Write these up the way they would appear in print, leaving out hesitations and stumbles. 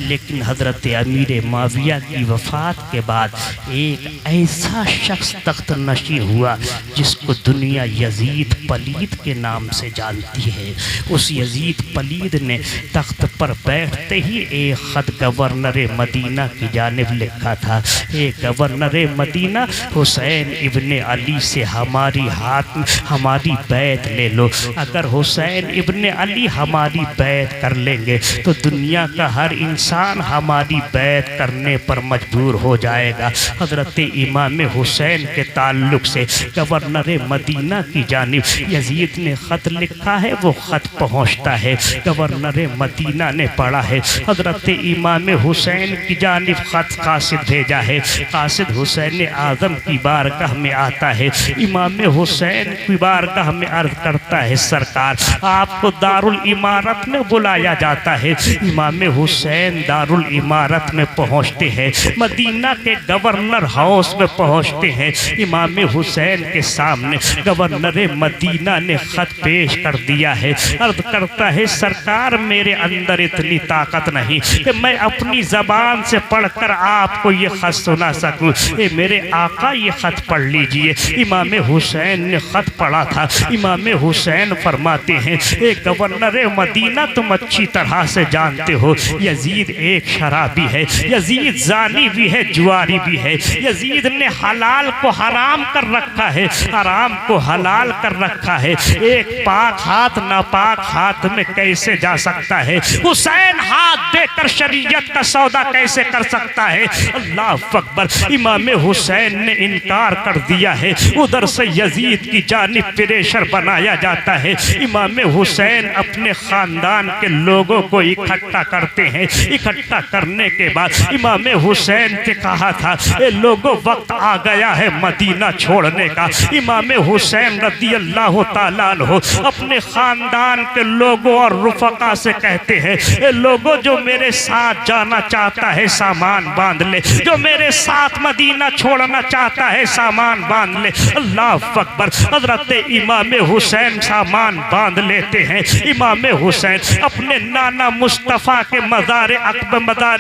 लेकिन हज़रत अमीर माविया की वफ़ात के बाद एक ऐसा शख्स तख्त नशी हुआ जिसको दुनिया यजीद पलीद के नाम से जानती है। उस यजीद पलीद ने तख्त पर बैठते ही एक ख़त गवर्नर मदीना की जानिब लिखा था। एक गवर्नर मदीना, हुसैन इब्ने अली से हमारी बैत ले लो। अगर हुसैन इब्ने अली हमारी बैत कर लेंगे तो दुनिया का हर इंसान हमारी बैत करने पर मजबूर हो जाएगा। हज़रत इमाम हुसैन के ताल्लुक़ से गवर्नर मदीना की जानिब यजीद ने ख़त लिखा है। वो ख़त पहुँचता है, गवर्नर मदीना ने पढ़ा है। हज़रत इमाम हुसैन की जानिब ख़त कासिद भेजा है। कासिद हुसैन आज़म की बारगाह में आता है। इमाम हुसैन की बारगाह में अर्ज़ करता है, सरकार आपको दारुल इमारत में बुलाया जाता है। इमाम हुसैन दारुल इमारत में पहुँचते हैं, मदीना के गवर्नर हाउस में पहुँचते हैं। इमाम हुसैन के सामने गवर्नर मदीना ने ख़त पेश कर दिया है। अर्ज़ करता है, सरकार मेरे अंदर इतनी ताकत नहीं कि मैं अपनी ज़बान से पढ़कर आपको ये ख़त सुना सकूं। ये मेरे आका ये ख़त पढ़ लीजिए। इमाम हुसैन ने ख़त पढ़ा था। इमाम हुसैन फरमाते हैं, एक गवर्नर मदीना तुम अच्छी तरह से जानते हो यजीद एक शराबी है, यजीद जानी भी है, जुआरी भी है। यजीद ने हलाल को हराम कर रखा है, हराम को हलाल कर रखा है। एक पाक हाथ नापाक हाथ में कैसे जा सकता है? हुसैन हाथ देकर शरीयत का सौदा कैसे कर सकता है? अल्लाह अकबर। इमाम हुसैन ने इनकार कर दिया है। उधर से यजीद की जानिब प्रेशर बनाया जाता है। इमाम हुसैन अपने ख़ानदान के लोगों को इकट्ठा करते हैं। इकट्ठा करने के बाद इमाम हुसैन से कहा था, ए लोगों वक्त आ गया है मदीना छोड़ने का। इमाम हुसैन रज़ी अल्लाह ताला अन्हु अपने ख़ानदान के लोगों और रुफ़क़ा से कहते हैं, ए लोगों जो मेरे साथ जाना चाहता है सामान बांध ले, जो मेरे साथ मदीना छोड़ना चाहता है सामान बांध ले। अल्लाह अकबर। हज़रत इमाम हुसैन सामान बांध लेते हैं। इमाम हुसैन अपने नाना मुस्तफ़ा के मज़ार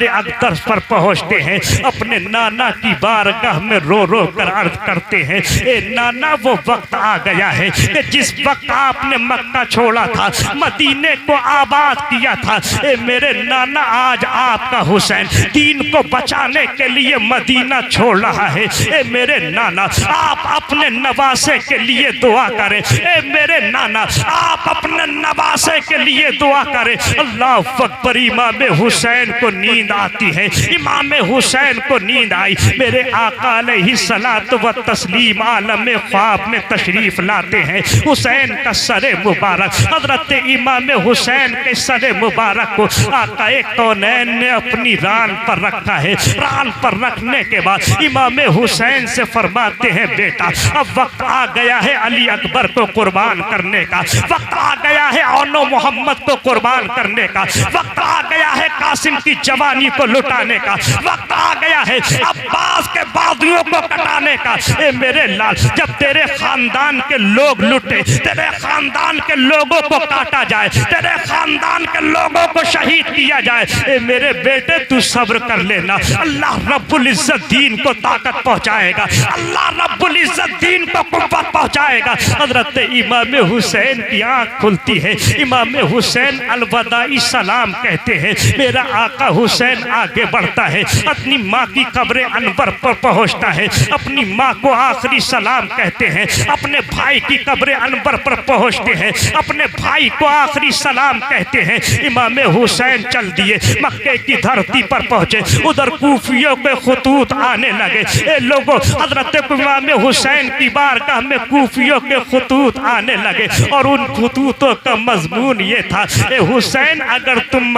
अक़दस पर पहुँचते हैं। अपने नाना की बारगाह में रो रो कर अर्ज़ करते हैं, ए नाना वो वक्त आ गया है कि जिस वक्त आपने मक्का छोड़ा था, मदीने को आबाद किया था। ए मेरे नाना आज आपका हुसैन दीन को बचाने के लिए मदीना छोड़ रहा है। ए मेरे नाना आप अपने नवासे के लिए दुआ करें। ए मेरे नाना आप अपने नवासे के लिए दुआ करें। अल्लाह अकबर। इमाम हुसैन को नींद आती है। इमाम हुसैन को नींद आई। मेरे आका अलैहिस्सलातु व तस्लीम आलम ख्वाब में तशरीफ लाते हैं। हुसैन का सरे मुबारक, हज़रत इमाम हुसैन के सरे मुबारक को आका कौनैन ने अपनी रान पर रखा है। रान पर रखने के बाद इमाम हुसैन से फरमाते हैं, बेटा अब वक्त आ गया है अली अकबर को कुर्बान करने का, वक्त आ गया है औनो मोहम्मद को कुर्बान करने का, वक्त आ गया है कासिम की जवानी को लुटाने का, वक्त आ गया है अब्बास के बाजुओं को कटाने का। ए मेरे लाल, जब तेरे खानदान के लोग लुटे, तेरे खानदान के लोगों को काटा जाए, तेरे खानदान के लोगों को शहीद किया जाए, ए मेरे बेटे तू सब्र कर लेना। अल्लाह रब्बुल इज्जत दीन को ताकत पहुंचाएगा, अल्लाह रब्बुल इज्जत दीन को कुव्वत पहुंचाएगा। हजरत इमाम हुसैन की आंख खुलती है। इमाम हुसैन अलवदाई सलाम कहते हैं। मेरा आका हुसैन आगे बढ़ता है, अपनी माँ की कब्र अनवर पर पहुंचता है, अपनी माँ को आखिरी सलाम कहते हैं, अपने भाई की कब्र अनवर पर पहुंचते हैं, अपने भाई को आखिरी सलाम कहते हैं। इमाम हुसैन चल दिए, मक्के की धरती पर पहुंचे। उधर कूफियों के खुतूत आने लगे। ए लोगों, हजरत इमाम हुसैन की बारगाह में कूफियों के खुतूत आने लगे और उन खुतूतों का मजमून ये था, ए हुसैन अगर तुम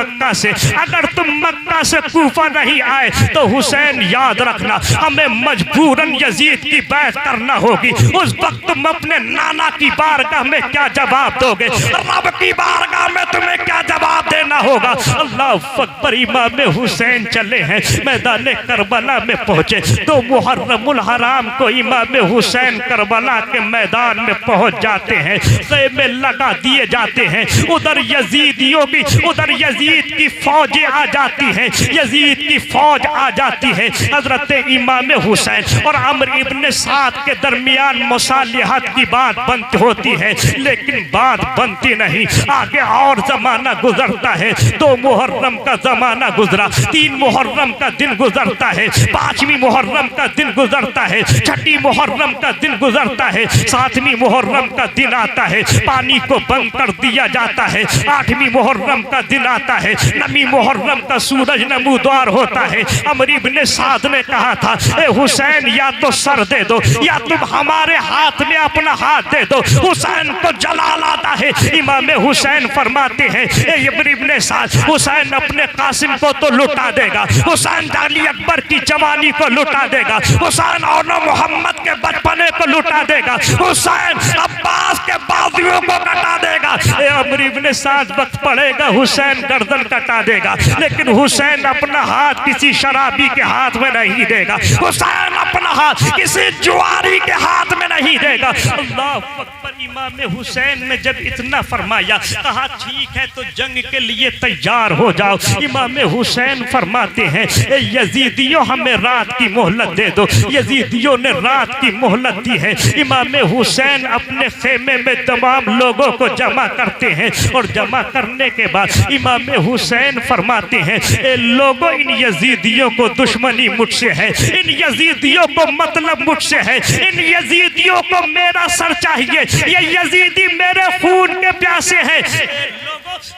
मक्का से कूफा नहीं आए तो हुसैन याद रखना, हमें मजबूरन यजीद की बैत करना होगी। उस वक्त तुम अपने नाना की बारगाह में क्या जवाब दोगे? रब की बारगाह में तुम्हें क्या जवाब देना होगा? अल्लाह अकबर। इमाम हुसैन चले हैं मैदान करबला में पहुंचे तो मुहर्रमुल हराम को इमाम हुसैन करबला के मैदान में पहुंच जाते हैं, खेमे लगा दिए जाते हैं। उधर यजीदियों की, उधर यजीद की फौजें आ जाती हैं, यजीद की फौज आ जाती है। हजरत इमाम हुसैन और अम्र इब्न साद के दरमियान मुसालिहत की बात बनती होती है, लेकिन बात बनती नहीं। आगे और जमाना गुजरता है, 2 मुहर्रम का जमाना गुजरा, 3 मुहर्रम का दिन गुजरता है, 5वीं मुहर्रम का दिन गुजरता है, 6ठी मुहर्रम का दिन गुजरता है, 7वीं मुहर्रम का दिन आता है, पानी को बंद कर दिया जाता है। 8वीं मुहर्रम का दिन आता है, 9वीं मुहर्रम का सूरज नमूदार होता है। अम्र इब्न साद ने कहा था, ए हुसैन या तो सर दे दो या तुम हमारे हाथ में अपना हाथ दे दो, हुसैन को जलाल आता है। इमाम हुसैन फरमाते हैं, ए इब्न साद, हुसैन अपने कासिम को तो लुटा देगा, हुसैन अली अकबर की जवानी को लुटा देगा, हुसैन और मोहम्मद के बचपने को लुटा देगा, हुसैन अब्बास के बाजुओं को कटा देगा। अम्र इब्न साद वक्त पड़ेगा, हुसैन गर्दन कटा देगा, लेकिन हुसैन अपना हाथ किसी शराबी के हाथ में नहीं देगा, हुसैन अपना हाथ किसी जुआरी के हाथ में नहीं देगा। अल्लाह अकबर। इमाम हुसैन ने जब इतना फरमाया, कहा ठीक है तो जंग के लिए तैयार हो जाओ। इमाम हुसैन फरमाते हैं, ए यजीदियों हमें रात की मोहलत दे दो। यजीदियों ने रात की मोहलत दी है। इमाम हुसैन अपने खेमे में तमाम लोगों को जमा करते हैं और जमा करने के बाद इमाम हुसैन फरमाते हैं, ए लोगों इन यजीदियों को दुश्मनी मुझसे है, इन यजीदियों को मतलब मुझसे है, इन यजीदियों को मेरा सर चाहिए, ये यजीदी मेरे खून के प्यासे हैं।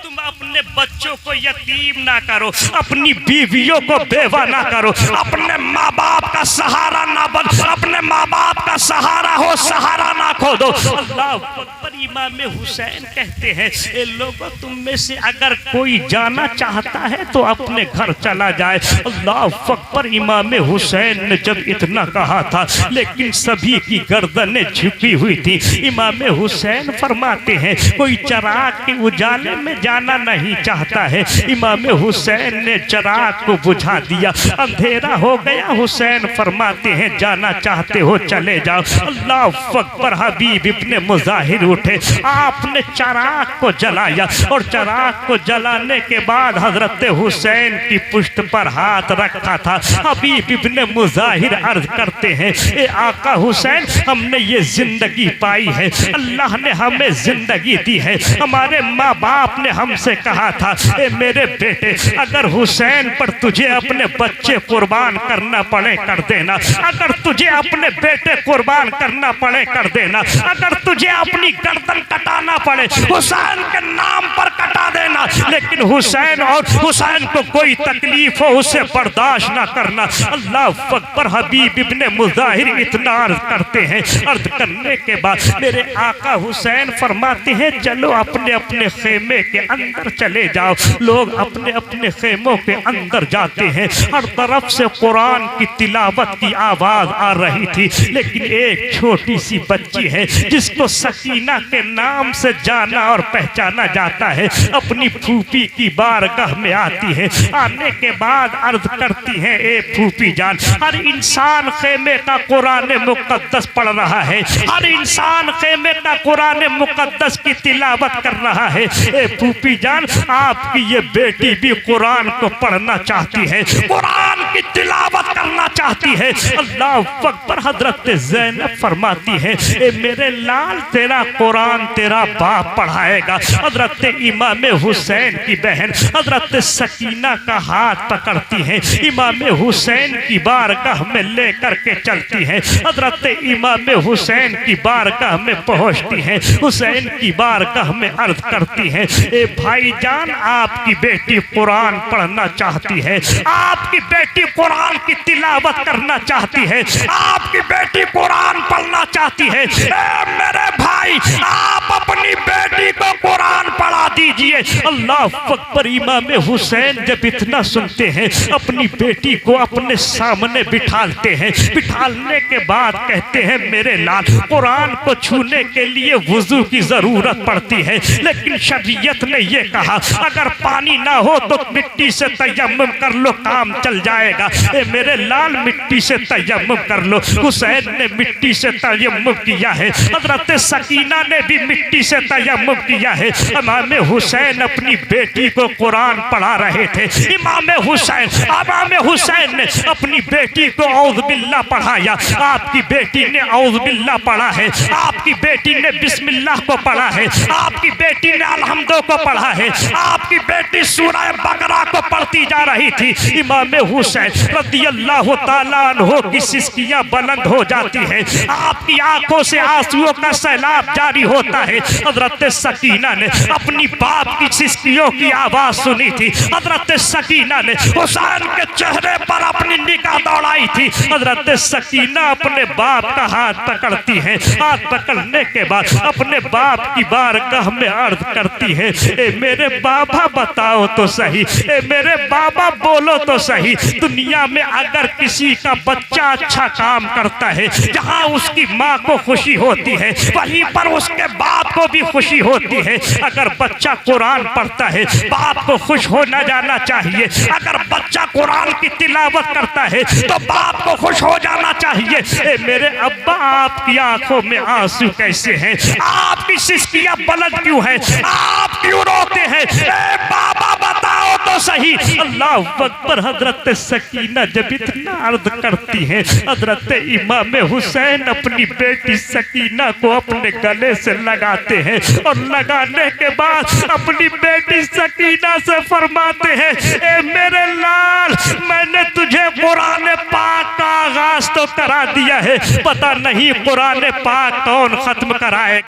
तुम अपने बच्चों को यतीम ना करो, अपनी बीवियों को बेवा ना करो, अपने माँ बाप का सहारा ना बन, अपने माँ बाप का सहारा हो, सहारा ना खो दो। अल्लाह अकबर। इमाम हुसैन कहते हैं, ए लोगों तुम में से अगर कोई जाना चाहता है तो अपने घर चला जाए। अल्लाह अकबर। इमाम हुसैन ने जब इतना कहा था, लेकिन सभी की गर्दनें झुकी हुई थी। इमाम हुसैन फरमाते हैं, कोई चिराग के उजाले में जाना नहीं चाहता है। इमाम हुसैन ने चिराग को बुझा दिया, अंधेरा हो गया। हुसैन फरमाते हैं, जाना चाहते हो चले जाओ। अल्लाह अकबर। हबीब इब्ने मुजाहिर उठे, आपने चिराग को जलाया और चिराग को जलाने के बाद हजरत हुसैन की पुष्ट पर हाथ रखा था। हबीब इब्ने मुजाहिर अर्ज करते हैं, ए आका हुसैन, हमने ये जिंदगी पाई है, अल्लाह ने हमें जिंदगी दी है, हमारे माँ बाप ने हमसे कहा था, ए मेरे बेटे, अगर हुसैन पर तुझे अपने बच्चे कुर्बान करना पड़े कर देना, अगर तुझे अपने बेटे कुर्बान करना पड़े कर देना, अगर तुझे अपनी गर्दन कटाना पड़े हुसैन के नाम पर कटा देना, लेकिन हुसैन और हुसैन को कोई तकलीफ हो उसे बर्दाश्त ना करना। अल्लाह अकबर। हबीब इब्ने मुजाहिर इतना अर्ज करते हैं, अर्ज करने के बाद मेरे आका हुसैन फरमाते हैं, चलो अपने अपने खेमे के अंदर चले जाओ। लोग अपने अपने खेमों के अंदर जाते हैं। हर तरफ से कुरान की तिलावत की आवाज आ रही थी, लेकिन एक छोटी सी बच्ची है जिसको सकीना के नाम से जाना और पहचाना जाता है, अपनी फूफी की बारगाह में आती है। आने के बाद अर्ज करती है, ए फूफी जान, हर इंसान खेमे का कुरान मुकद्दस पढ़ रहा है, हर इंसान खेमे का कुरान मुकद्दस की तिलावत कर रहा है। ए फूफी जान, आपकी ये बेटी भी कुरान को पढ़ना चाहती है, कुरान की तिलावत करना चाहती है। अल्लाह अकबर। हजरत ज़ैनब फरमाती है, ए मेरे लाल, तेरा कुरान तेरा बाप पढ़ाएगा। हजरत इमाम हुसैन की बहन हजरत सकीना का हाथ पकड़ती है, इमाम हुसैन की बारगाह में लेकर के चलती है। हजरत इमाम हुसैन की बारगाह में पहुंचती है, हुसैन की बारगाह में अर्ज करती है, ए भाईजान, आपकी बेटी कुरान पढ़ना चाहती है, आपकी बेटी कुरान की तिलावत करना चाहती है, आपकी बेटी कुरान पढ़ना चाहती है। ए मेरे भाई भाई आप अपनी बेटी को कुरान पढ़ा दीजिए। अल्लाह अकबर। इमाम हुसैन जब इतना सुनते हैं अपनी बेटी को अपने सामने बिठाते हैं। बिठाने के बाद कहते हैं मेरे लाल कुरान को छूने के लिए वुजू की जरूरत पड़ती है, लेकिन शरीयत ने ये कहा अगर पानी ना हो तो मिट्टी से तयम्मुम कर लो, काम चल जाएगा। ए मेरे लाल मिट्टी से तयम्मुम कर लो। हुसैन ने मिट्टी से तयम्मुम किया है, हजरत सकीना ने भी मिट्टी से तयम्मुम किया है। इमाम हुसैन अपनी बेटी को कुरान पढ़ा रहे थे। इमाम हुसैन ने अपनी बेटी को औज़ बिल्लाह पढ़ाया। आपकी बेटी ने औज़ बिल्लाह पढ़ा है, आपकी बेटी ने बिस्मिल्लाह को पढ़ा है, आपकी बेटी ने अलहम्दो को पढ़ा है, आपकी बेटी सूरह बकरा को पढ़ती जा रही थी। इमाम हुसैन रज़ियल्लाहु ताला अन्हु की सिसकियां बुलंद हो जाती है, आपकी आंखों से आंसुओं का सैलाब जारी होता है। हजरत सकीना ने अपनी बाप की सिसकियों की आवाज सुनी थी। हजरत सकीना ने हुसैन के चेहरे पर अपनी निगाह दौड़ाई थी। हजरत सकीना अपने बाप का हाथ पकड़ती है। हाथ पकड़ने के बाद अपने बाप की बारगाह में अर्ज करती है, ए मेरे बाबा बताओ तो सही, ए मेरे बाबा बोलो तो सही, दुनिया में अगर किसी का बच्चा अच्छा काम करता है, जहाँ उसकी माँ को खुशी होती है वहीं पर उसके बाप को भी खुशी होती है। अगर बच्चा कुरान पढ़ता है बाप को खुश होना जाना चाहिए। अगर बच्चा कुरान की तिलावत करता है तो बाप को खुश हो जाना चाहिए। ए मेरे अब्बा आपकी आंखों में आंसू कैसे हैं? आपकी सिसकियां बुलंद क्यों हैं? आप क्यों रोते हैं? ए बाबा बताओ तो सही। अल्लाह अकबर। हजरत सकीना जब इतना अर्ज करती हैं, हजरत इमाम हुसैन अपनी बेटी सकीना को अपने गले से लगाते हैं और लगाने के बाद अपनी बेटी सकीना से फरमाते हैं, ए मेरे लाल मैंने तुझे कुरान पाक का आगाज तो करा दिया है, पता नहीं कुरान पाक कौन खत्म कराए।